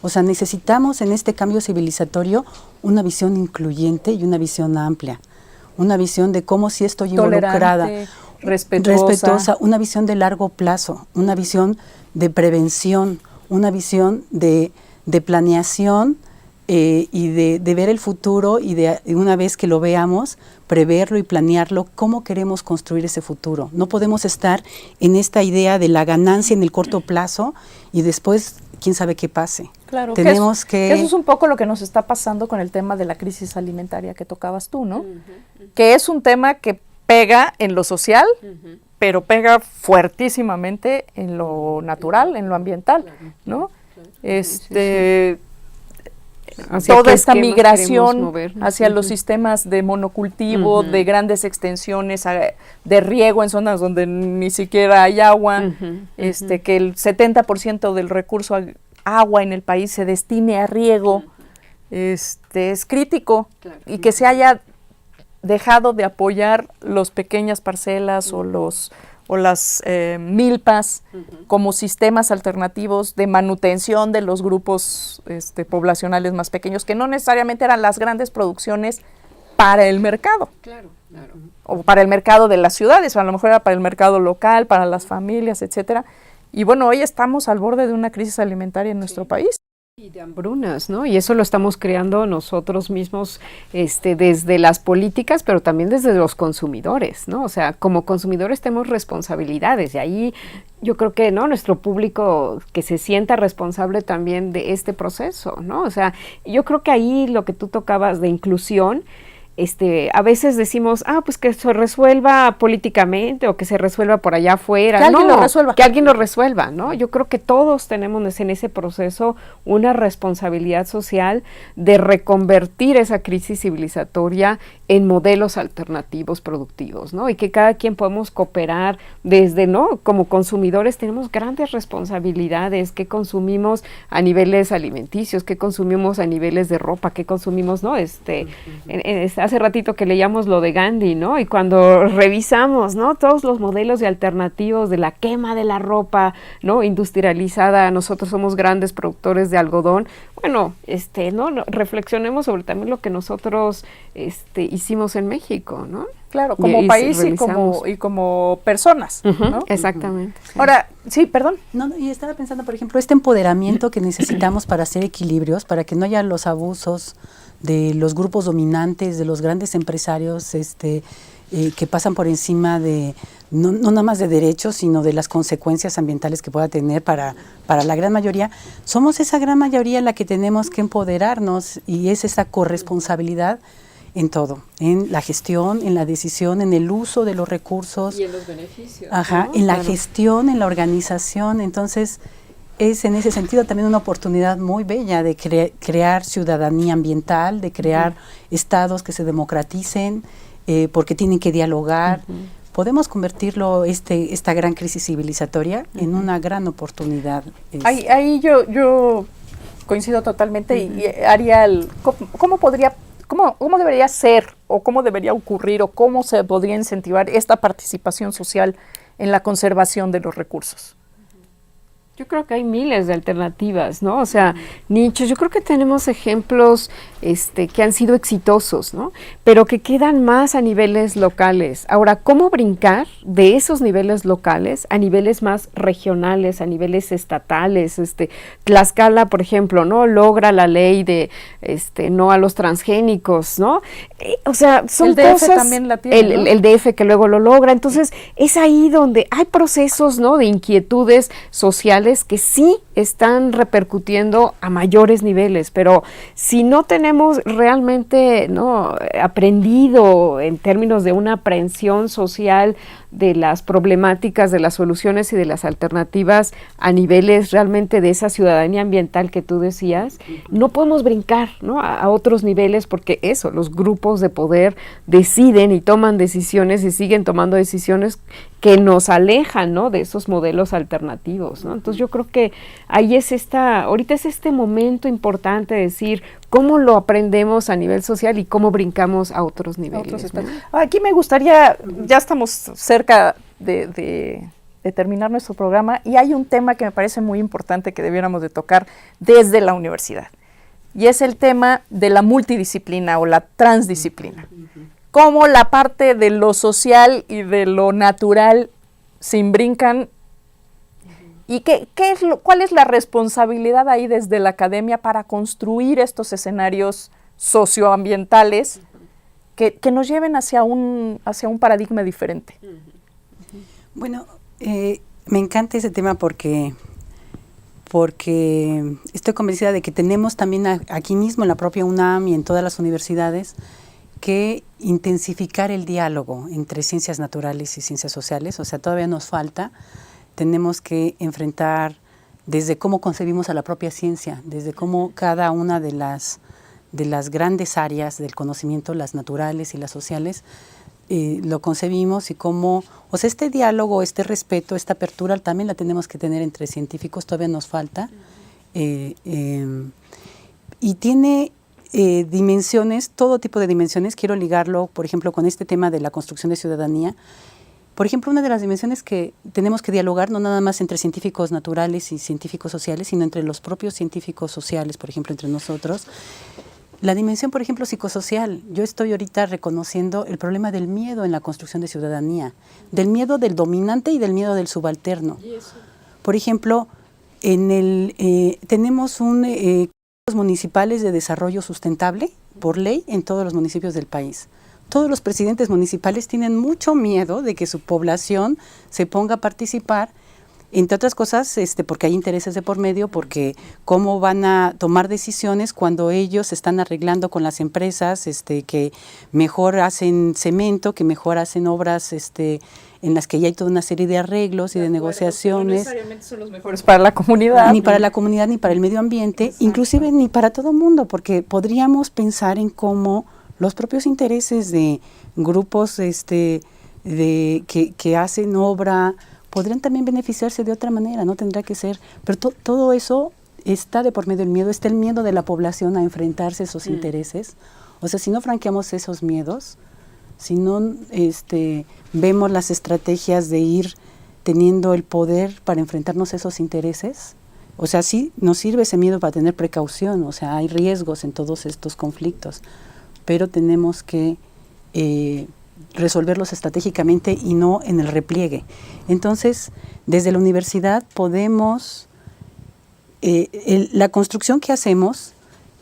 O sea, necesitamos en este cambio civilizatorio una visión incluyente y una visión amplia, una visión de cómo sí estoy involucrada, respetuosa, una visión de largo plazo, una visión de prevención, una visión de planeación y de ver el futuro y de una vez que lo veamos, preverlo y planearlo, cómo queremos construir ese futuro. No podemos estar en esta idea de la ganancia en el corto plazo y después quién sabe qué pase. Claro, tenemos que eso es un poco lo que nos está pasando con el tema de la crisis alimentaria que tocabas tú, ¿no? Que es un tema que pega en lo social, pero pega fuertísimamente en lo natural, en lo ambiental, ¿no? Toda esta migración hacia los sistemas de monocultivo, de grandes extensiones, de riego en zonas donde ni siquiera hay agua, que el 70% del recurso agua en el país se destine a riego, es crítico, y que se haya dejado de apoyar las pequeñas parcelas o las milpas como sistemas alternativos de manutención de los grupos poblacionales más pequeños, que no necesariamente eran las grandes producciones para el mercado. O para el mercado de las ciudades, a lo mejor era para el mercado local, para las familias, etcétera. Y bueno, hoy estamos al borde de una crisis alimentaria en nuestro país. Y de hambrunas, ¿no? Y eso lo estamos creando nosotros mismos desde las políticas, pero también desde los consumidores, ¿no? O sea, como consumidores tenemos responsabilidades y ahí yo creo que, ¿no? Nuestro público que se sienta responsable también de este proceso, ¿no? O sea, yo creo que ahí lo que tú tocabas de inclusión, a veces decimos, pues que se resuelva políticamente o que se resuelva por allá afuera. Que alguien lo resuelva. Que alguien lo resuelva, ¿no? Yo creo que todos tenemos en ese proceso una responsabilidad social de reconvertir esa crisis civilizatoria en modelos alternativos productivos, ¿no? Y que cada quien podemos cooperar desde, ¿no? Como consumidores tenemos grandes responsabilidades, qué consumimos a niveles alimenticios, qué consumimos a niveles de ropa, qué consumimos, ¿no? Hace ratito que leíamos lo de Gandhi, ¿no? Y cuando revisamos, ¿no? Todos los modelos de alternativos de la quema de la ropa, ¿no? Industrializada, nosotros somos grandes productores de algodón. Bueno, ¿no? Reflexionemos sobre también lo que nosotros hicimos en México, ¿no? Claro, como país y como personas, ¿no? Exactamente. Sí. Ahora, sí, perdón. No, y estaba pensando, por ejemplo, este empoderamiento que necesitamos para hacer equilibrios, para que no haya los abusos de los grupos dominantes, de los grandes empresarios que pasan por encima de, no nada más de derechos, sino de las consecuencias ambientales que pueda tener para la gran mayoría. Somos esa gran mayoría la que tenemos que empoderarnos y es esa corresponsabilidad en todo, en la gestión, en la decisión, en el uso de los recursos. Y en los beneficios. Ajá, ¿no? En la gestión, en la organización. Entonces, es en ese sentido también una oportunidad muy bella de crear ciudadanía ambiental, de crear estados que se democraticen, porque tienen que dialogar. Podemos convertirlo, esta gran crisis civilizatoria, en una gran oportunidad. Ahí yo coincido totalmente y haría ¿cómo debería ser o cómo debería ocurrir o cómo se podría incentivar esta participación social en la conservación de los recursos? Yo creo que hay miles de alternativas, ¿no? O sea, nichos, yo creo que tenemos ejemplos que han sido exitosos, ¿no? Pero que quedan más a niveles locales. Ahora, ¿cómo brincar de esos niveles locales a niveles más regionales, a niveles estatales? Tlaxcala, por ejemplo, ¿no? Logra la ley de no a los transgénicos, ¿no? O sea, son el DF cosas, también la tiene, ¿no? el DF que luego lo logra. Entonces, es ahí donde hay procesos, ¿no? De inquietudes sociales que sí están repercutiendo a mayores niveles, pero si no tenemos realmente aprendido en términos de una aprehensión social de las problemáticas, de las soluciones y de las alternativas a niveles realmente de esa ciudadanía ambiental que tú decías, no podemos brincar, ¿no? a otros niveles, porque los grupos de poder deciden y toman decisiones y siguen tomando decisiones que nos alejan, ¿no? de esos modelos alternativos, ¿no? Entonces yo creo que ahí ahorita es este momento importante de decir cómo lo aprendemos a nivel social y cómo brincamos a otros niveles. ¿No? Aquí me gustaría, ya estamos cerca de terminar nuestro programa y hay un tema que me parece muy importante que debiéramos de tocar desde la universidad y es el tema de la multidisciplina o la transdisciplina. Cómo la parte de lo social y de lo natural se imbrincan y cuál es la responsabilidad ahí desde la academia para construir estos escenarios socioambientales que nos lleven hacia un paradigma diferente. Bueno, me encanta ese tema porque estoy convencida de que tenemos también aquí mismo en la propia UNAM y en todas las universidades que intensificar el diálogo entre ciencias naturales y ciencias sociales. O sea, todavía nos falta. Tenemos que enfrentar desde cómo concebimos a la propia ciencia, desde cómo cada una de las grandes áreas del conocimiento, las naturales y las sociales, lo concebimos y cómo, o sea, este diálogo, este respeto, esta apertura también la tenemos que tener entre científicos, todavía nos falta. Y tiene dimensiones, todo tipo de dimensiones. Quiero ligarlo, por ejemplo, con este tema de la construcción de ciudadanía. Por ejemplo, una de las dimensiones que tenemos que dialogar, no nada más entre científicos naturales y científicos sociales, sino entre los propios científicos sociales, por ejemplo, entre nosotros. La dimensión, por ejemplo, psicosocial. Yo estoy ahorita reconociendo el problema del miedo en la construcción de ciudadanía, del miedo del dominante y del miedo del subalterno. Por ejemplo, tenemos municipales de desarrollo sustentable por ley en todos los municipios del país. Todos los presidentes municipales tienen mucho miedo de que su población se ponga a participar, entre otras cosas, porque hay intereses de por medio, porque cómo van a tomar decisiones cuando ellos están arreglando con las empresas que mejor hacen cemento, que mejor hacen obras en las que ya hay toda una serie de arreglos y de negociaciones. No necesariamente son los mejores para la comunidad. Ni para la comunidad, ni para el medio ambiente, exacto, inclusive ni para todo el mundo, porque podríamos pensar en cómo los propios intereses de grupos que hacen obra podrían también beneficiarse de otra manera, no tendrá que ser, pero todo eso está de por medio del miedo, está el miedo de la población a enfrentarse a esos intereses. O sea, si no franqueamos esos miedos, si no vemos las estrategias de ir teniendo el poder para enfrentarnos a esos intereses, o sea, sí nos sirve ese miedo para tener precaución, o sea, hay riesgos en todos estos conflictos, pero tenemos que resolverlos estratégicamente y no en el repliegue. Entonces, desde la universidad podemos, la construcción que hacemos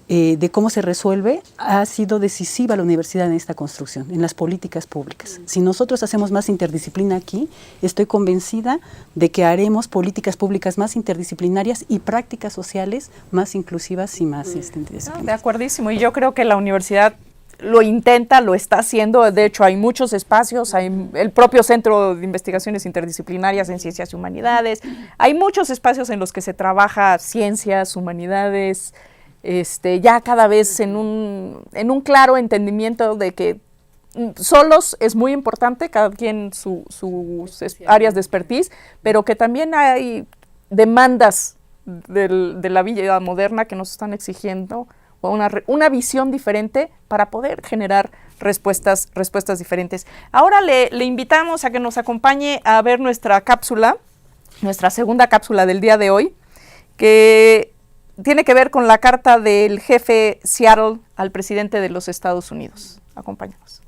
de cómo se resuelve ha sido decisiva la universidad en esta construcción, en las políticas públicas. Si nosotros hacemos más interdisciplina aquí, estoy convencida de que haremos políticas públicas más interdisciplinarias y prácticas sociales más inclusivas y más interdisciplinarias. De acuerdísimo, y yo creo que la universidad lo intenta, lo está haciendo. De hecho, hay muchos espacios, hay el propio Centro de Investigaciones Interdisciplinarias en Ciencias y Humanidades, hay muchos espacios en los que se trabaja ciencias, humanidades, ya cada vez en un claro entendimiento de que solos es muy importante, cada quien sus áreas de expertise, pero que también hay demandas de la vida moderna que nos están exigiendo una visión diferente para poder generar respuestas diferentes. Ahora le invitamos a que nos acompañe a ver nuestra segunda cápsula del día de hoy, que tiene que ver con la carta del jefe Seattle al presidente de los Estados Unidos. Acompáñanos.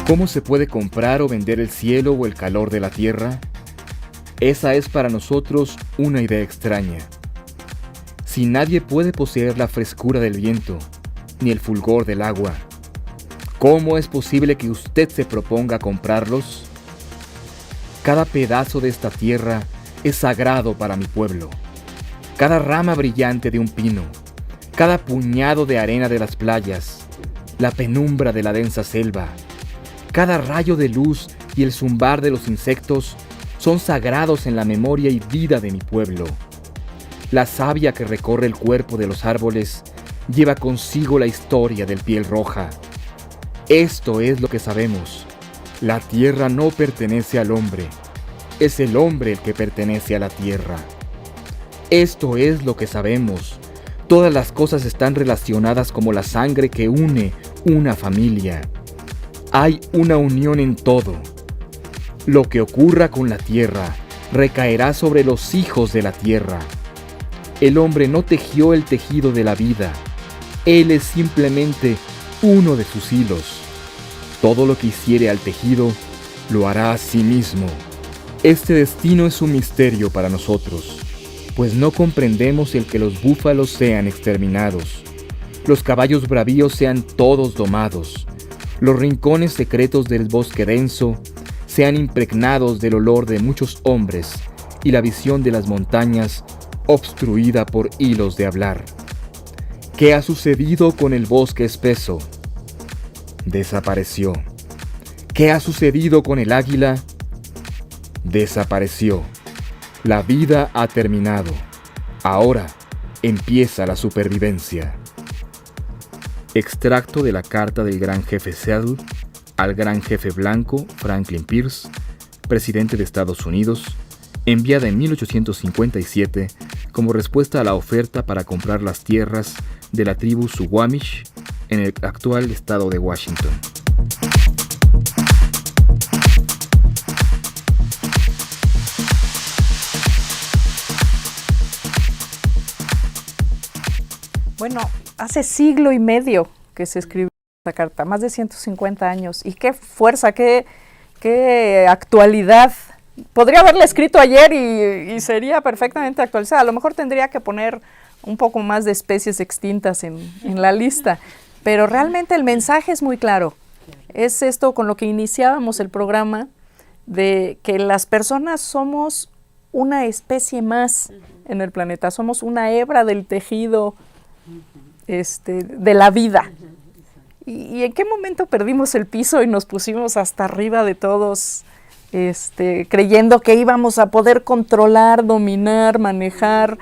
¿Cómo se puede comprar o vender el cielo o el calor de la tierra? Esa es para nosotros una idea extraña. Si nadie puede poseer la frescura del viento, ni el fulgor del agua, ¿cómo es posible que usted se proponga comprarlos? Cada pedazo de esta tierra es sagrado para mi pueblo. Cada rama brillante de un pino, cada puñado de arena de las playas, la penumbra de la densa selva, cada rayo de luz y el zumbar de los insectos son sagrados en la memoria y vida de mi pueblo. La savia que recorre el cuerpo de los árboles lleva consigo la historia del piel roja. Esto es lo que sabemos. La tierra no pertenece al hombre. Es el hombre el que pertenece a la tierra. Esto es lo que sabemos. Todas las cosas están relacionadas como la sangre que une una familia. Hay una unión en todo. Lo que ocurra con la tierra recaerá sobre los hijos de la tierra. El hombre no tejió el tejido de la vida. Él es simplemente uno de sus hilos. Todo lo que hiciere al tejido, lo hará a sí mismo. Este destino es un misterio para nosotros, pues no comprendemos el que los búfalos sean exterminados, los caballos bravíos sean todos domados, los rincones secretos del bosque denso sean impregnados del olor de muchos hombres y la visión de las montañas obstruida por hilos de hablar. ¿Qué ha sucedido con el bosque espeso? Desapareció. ¿Qué ha sucedido con el águila? Desapareció. La vida ha terminado. Ahora empieza la supervivencia. Extracto de la carta del gran jefe Seattle al gran jefe blanco Franklin Pierce, presidente de Estados Unidos, enviada en 1857 como respuesta a la oferta para comprar las tierras de la tribu Suquamish en el actual estado de Washington. Bueno, hace siglo y medio que se escribió esta carta, más de 150 años. Y qué fuerza, qué actualidad. Podría haberla escrito ayer y sería perfectamente actualizada. A lo mejor tendría que poner un poco más de especies extintas en la lista. Pero realmente el mensaje es muy claro. Es esto con lo que iniciábamos el programa, de que las personas somos una especie más en el planeta. Somos una hebra del tejido de la vida. ¿Y en qué momento perdimos el piso y nos pusimos hasta arriba de todos, creyendo que íbamos a poder controlar, dominar, manejar,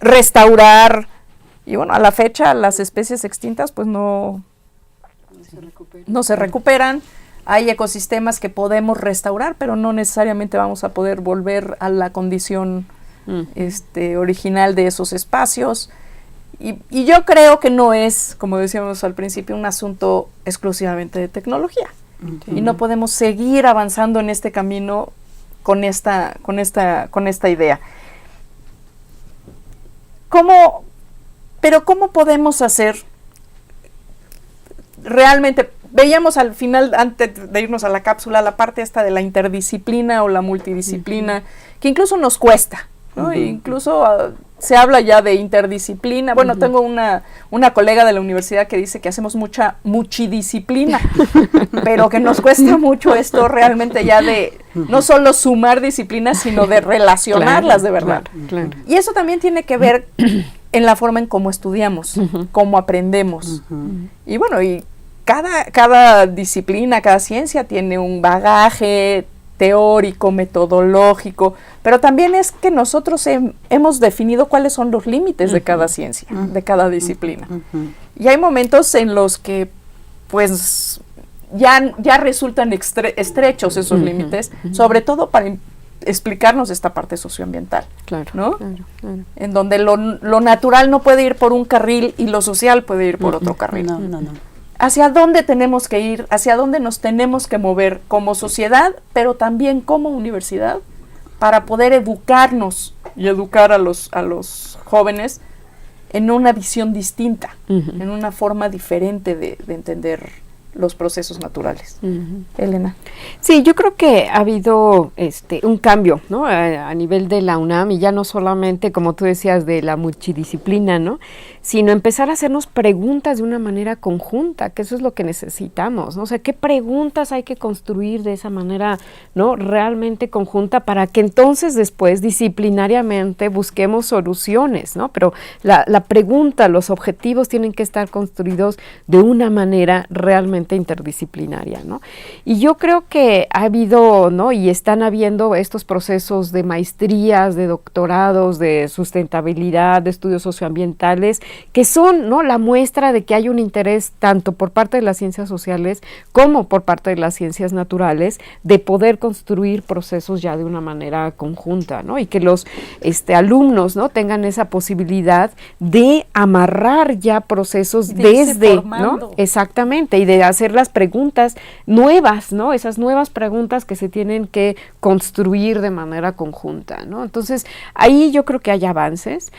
restaurar? Y bueno, a la fecha las especies extintas pues no se recuperan. Hay ecosistemas que podemos restaurar, pero no necesariamente vamos a poder volver a la condición original de esos espacios. Y yo creo que no es, como decíamos al principio, un asunto exclusivamente de tecnología. Y no podemos seguir avanzando en este camino con esta idea. Pero ¿cómo podemos hacer realmente? Veíamos al final, antes de irnos a la cápsula, la parte esta de la interdisciplina o la multidisciplina, que incluso nos cuesta. ¿no? E incluso se habla ya de interdisciplina. Bueno, tengo una colega de la universidad que dice que hacemos muchidisciplina, pero que nos cuesta mucho esto realmente ya de no solo sumar disciplinas, sino de relacionarlas de verdad. Claro. Y eso también tiene que ver en la forma en cómo estudiamos, cómo aprendemos. Y bueno, y cada disciplina, cada ciencia tiene un bagaje teórico, metodológico, pero también es que nosotros hemos definido cuáles son los límites de cada ciencia, de cada disciplina. Y hay momentos en los que pues ya resultan estrechos esos límites, sobre todo para explicarnos esta parte socioambiental, Claro, ¿no? claro. En donde lo natural no puede ir por un carril y lo social puede ir por otro carril. No. ¿Hacia dónde tenemos que ir? ¿Hacia dónde nos tenemos que mover como sociedad, pero también como universidad, para poder educarnos y educar a los jóvenes en una visión distinta, en una forma diferente de entender los procesos naturales? Elena. Sí, yo creo que ha habido un cambio, ¿no? A nivel de la UNAM, y ya no solamente, como tú decías, de la multidisciplina, ¿no? Sino empezar a hacernos preguntas de una manera conjunta, que eso es lo que necesitamos, ¿no? O sea, ¿qué preguntas hay que construir de esa manera, ¿no? Realmente conjunta, para que entonces después disciplinariamente busquemos soluciones, ¿no? Pero la pregunta, los objetivos tienen que estar construidos de una manera realmente interdisciplinaria, ¿no? Y yo creo que ha habido, ¿no? Y están habiendo estos procesos de maestrías, de doctorados, de sustentabilidad, de estudios socioambientales, que son, ¿no? La muestra de que hay un interés tanto por parte de las ciencias sociales como por parte de las ciencias naturales de poder construir procesos ya de una manera conjunta, ¿no? Y que los alumnos, ¿no? tengan esa posibilidad de amarrar ya procesos desde, ¿no? Exactamente, y de hacer las preguntas nuevas, ¿no? Esas nuevas preguntas que se tienen que construir de manera conjunta, ¿no? Entonces, ahí yo creo que hay avances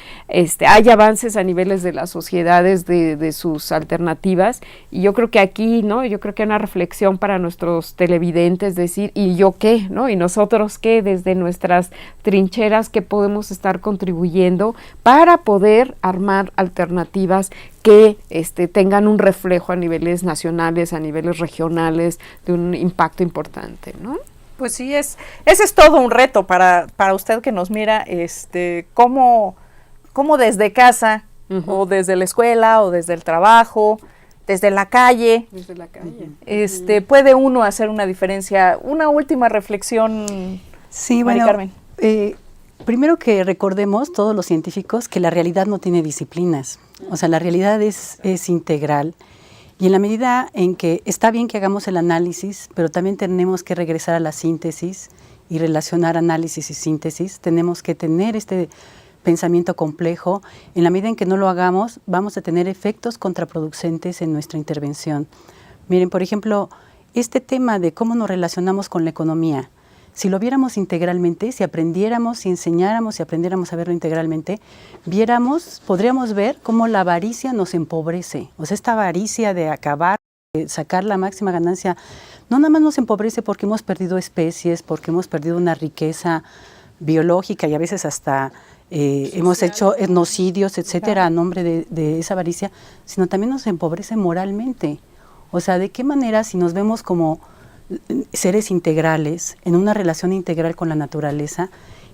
a niveles de las sociedades, de sus alternativas, y yo creo que aquí, ¿no? Yo creo que hay una reflexión para nuestros televidentes, decir, ¿y yo qué? ¿No? ¿Y nosotros qué? Desde nuestras trincheras, ¿qué podemos estar contribuyendo para poder armar alternativas que tengan un reflejo a niveles nacionales, a niveles regionales, de un impacto importante, ¿no? Pues sí, ese es todo un reto para usted que nos mira, cómo desde casa, o desde la escuela, o desde el trabajo, desde la calle, puede uno hacer una diferencia. Una última reflexión, sí, Mari Carmen. Primero que recordemos, todos los científicos, que la realidad no tiene disciplinas. O sea, la realidad es integral. Y en la medida en que está bien que hagamos el análisis, pero también tenemos que regresar a la síntesis y relacionar análisis y síntesis, tenemos que tener este pensamiento complejo. En la medida en que no lo hagamos, vamos a tener efectos contraproducentes en nuestra intervención. Miren, por ejemplo, este tema de cómo nos relacionamos con la economía, si lo viéramos integralmente, si aprendiéramos, si enseñáramos, si aprendiéramos a verlo integralmente, podríamos ver cómo la avaricia nos empobrece. O sea, esta avaricia de acabar, de sacar la máxima ganancia, no nada más nos empobrece porque hemos perdido especies, porque hemos perdido una riqueza biológica y a veces hasta hemos hecho etnocidios, etcétera, a nombre de esa avaricia, sino también nos empobrece moralmente. O sea, ¿de qué manera, si nos vemos como seres integrales, en una relación integral con la naturaleza,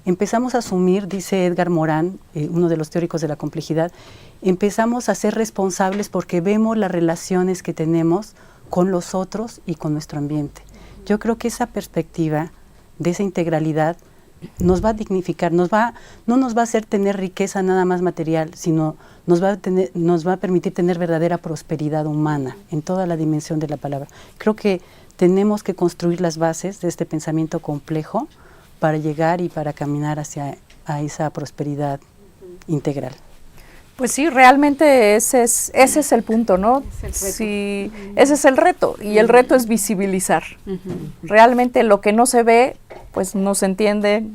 empezamos a asumir, dice Edgar Morin, uno de los teóricos de la complejidad, empezamos a ser responsables porque vemos las relaciones que tenemos con los otros y con nuestro ambiente? Yo creo que esa perspectiva de esa integralidad nos va a dignificar, no nos va a hacer tener riqueza nada más material, sino nos va a permitir tener verdadera prosperidad humana en toda la dimensión de la palabra. Creo que tenemos que construir las bases de este pensamiento complejo para llegar y para caminar hacia esa prosperidad integral. Pues sí, realmente ese es el punto, ¿no? Sí, ese es el reto, y el reto es visibilizar. Realmente lo que no se ve, pues no se entiende,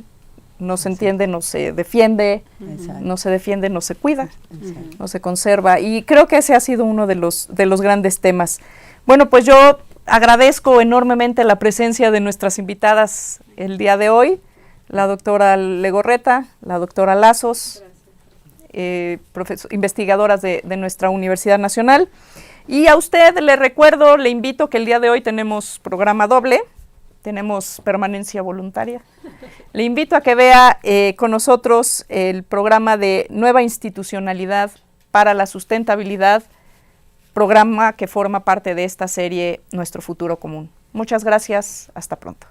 no se defiende, no se defiende, no se cuida, no se conserva, y creo que ese ha sido uno de los grandes temas. Bueno, pues yo agradezco enormemente la presencia de nuestras invitadas el día de hoy, la doctora Legorreta, la doctora Lazos, investigadoras de nuestra Universidad Nacional. Y a usted le recuerdo, le invito que el día de hoy tenemos programa doble, tenemos permanencia voluntaria. Le invito a que vea con nosotros el programa de Nueva Institucionalidad para la Sustentabilidad, programa que forma parte de esta serie Nuestro Futuro Común. Muchas gracias, hasta pronto.